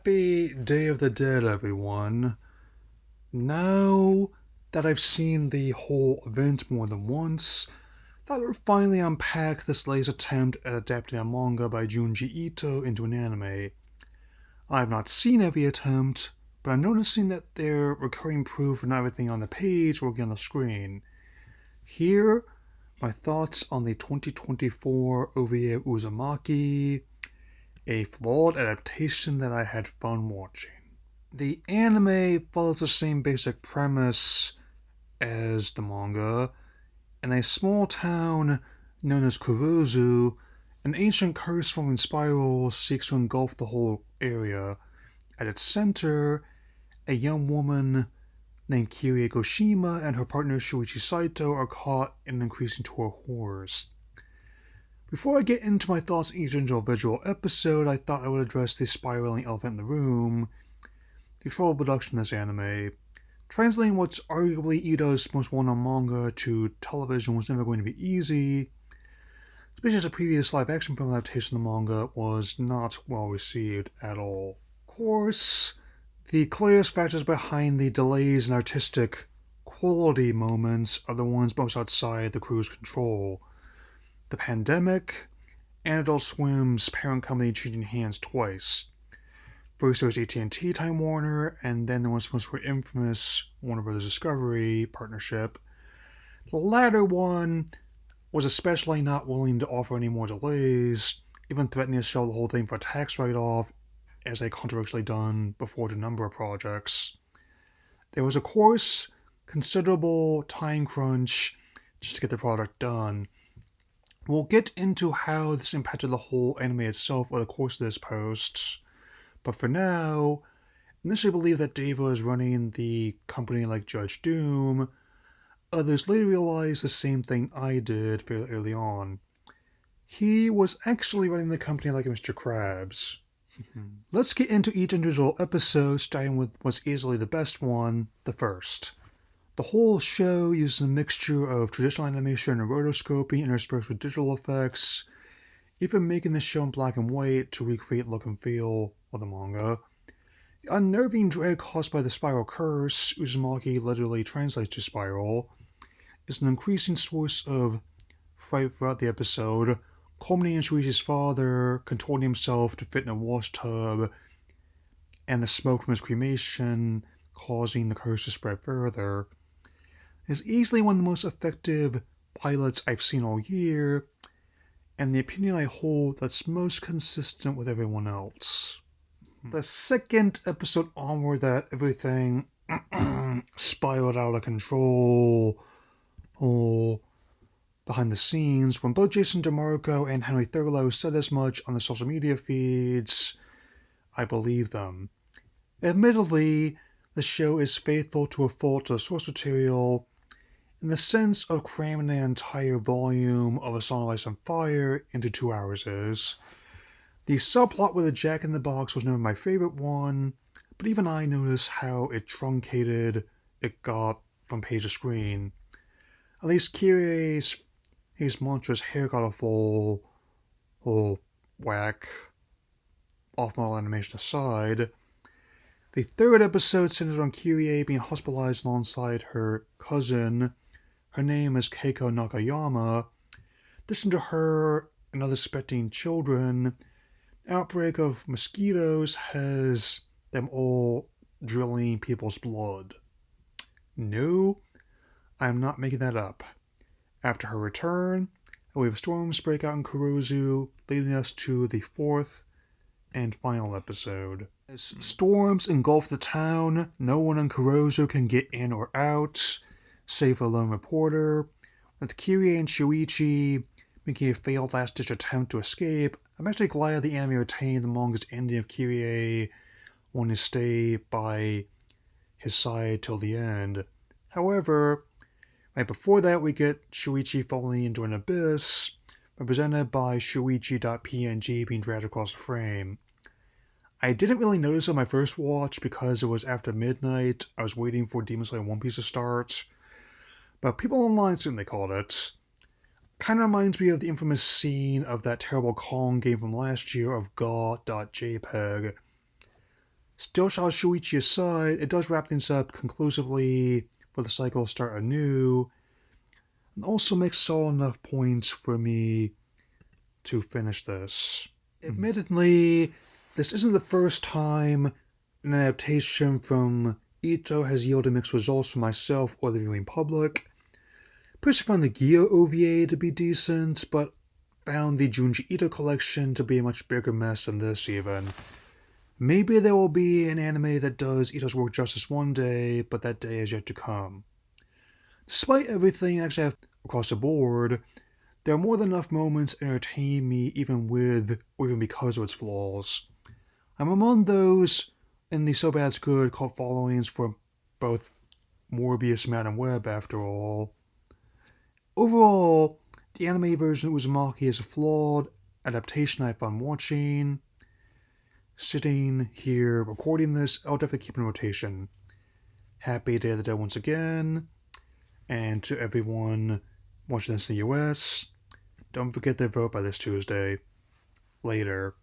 Happy Day of the Dead, everyone. Now that I've seen the whole event more than once, thought I would finally unpack this latest attempt at adapting a manga by Junji Ito into an anime. I have not seen every attempt, but I'm noticing that they're recurring proof of not everything on the page working on the screen. Here, my thoughts on the 2024 OVA Uzumaki, a flawed adaptation that I had fun watching. The anime follows the same basic premise as the manga. In a small town known as Kurozu, an ancient curse-forming spiral seeks to engulf the whole area. At its center, a young woman named Kirie Goshima and her partner Shuichi Saito are caught in an increasing tour of horrors. Before I get into my thoughts on each individual episode, I thought I would address the spiraling elephant in the room, the trouble production of this anime. Translating what's arguably Ito's most well-known manga to television was never going to be easy, especially as a previous live-action film adaptation of the manga was not well received at all. Of course, the clearest factors behind the delays in artistic quality moments are the ones most outside the crew's control. The pandemic, and Adult Swim's parent company changing hands twice. First there was AT&T Time Warner, and then there was most infamous Warner Bros. Discovery partnership. The latter one was especially not willing to offer any more delays, even threatening to sell the whole thing for a tax write-off, as they controversially done before to a number of projects. There was, of course, considerable time crunch just to get the product done. We'll get into how this impacted the whole anime itself over the course of this post, but for now, initially believed that Dave was running the company like Judge Doom. Others later realized the same thing I did fairly early on. He was actually running the company like Mr. Krabs. Let's get into each individual episode, starting with what's easily the best one, the first. The whole show uses a mixture of traditional animation and rotoscoping interspersed with digital effects, even making the show in black and white to recreate the look and feel of the manga. The unnerving dread caused by the spiral curse, Uzumaki literally translates to spiral, is an increasing source of fright throughout the episode, culminating in Shuichi's father contorting himself to fit in a wash tub, and the smoke from his cremation causing the curse to spread further. Is easily one of the most effective pilots I've seen all year, and the opinion I hold that's most consistent with everyone else. The second episode onward that everything spiraled out of control behind the scenes when both Jason DeMarco and Henry Thurlow said as much on the social media feeds. I believe them. Admittedly, the show is faithful to a fault to the source material in the sense of cramming an entire volume of A Song of Ice and Fire into 2 hours is. The subplot with the Jack-in-the-Box was never my favorite one, but even I noticed how truncated it got from page to screen. At least Kirie's his monstrous hair got a full whack, off-model animation aside. The third episode centers on Kirie being hospitalized alongside her cousin. Her name is Keiko Nakayama. Listen to her and other suspecting children. An outbreak of mosquitoes has them all drilling people's blood. No, I'm not making that up. After her return, a wave of storms break out in Kurozu, leading us to the fourth and final episode. As storms engulf the town, no one in Kurozu can get in or out, save a lone reporter. With Kirie and Shuichi making a failed last-ditch attempt to escape, I'm actually glad the anime retained the manga's ending of Kirie wanting to stay by his side till the end. However, right before that we get Shuichi falling into an abyss, represented by Shuichi.png being dragged across the frame. I didn't really notice on my first watch because it was after midnight. I was waiting for Demon Slayer One Piece to start, but people online certainly called it. Kind of reminds me of the infamous scene of that terrible Kong game from last year of Ga.jpg. Still shall Shuichi aside, it does wrap things up conclusively for the cycle to start anew, and also makes solid enough points for me to finish this. Admittedly, this isn't the first time an adaptation from Ito has yielded mixed results for myself or the viewing public. Personally found the Gyo OVA to be decent, but found the Junji Ito collection to be a much bigger mess than this even. Maybe there will be an anime that does Ito's work justice one day, but that day is yet to come. Despite everything I actually have across the board, there are more than enough moments to entertain me even with or even because of its flaws. I'm among those in the so bad it's good cult followings for both Morbius, Man, and Web after all. Overall, the anime version of Uzumaki is a flawed adaptation I have fun watching. Sitting here recording this, I'll definitely keep in rotation. Happy Day of the Dead once again, and to everyone watching this in the US, don't forget to vote by this Tuesday. Later.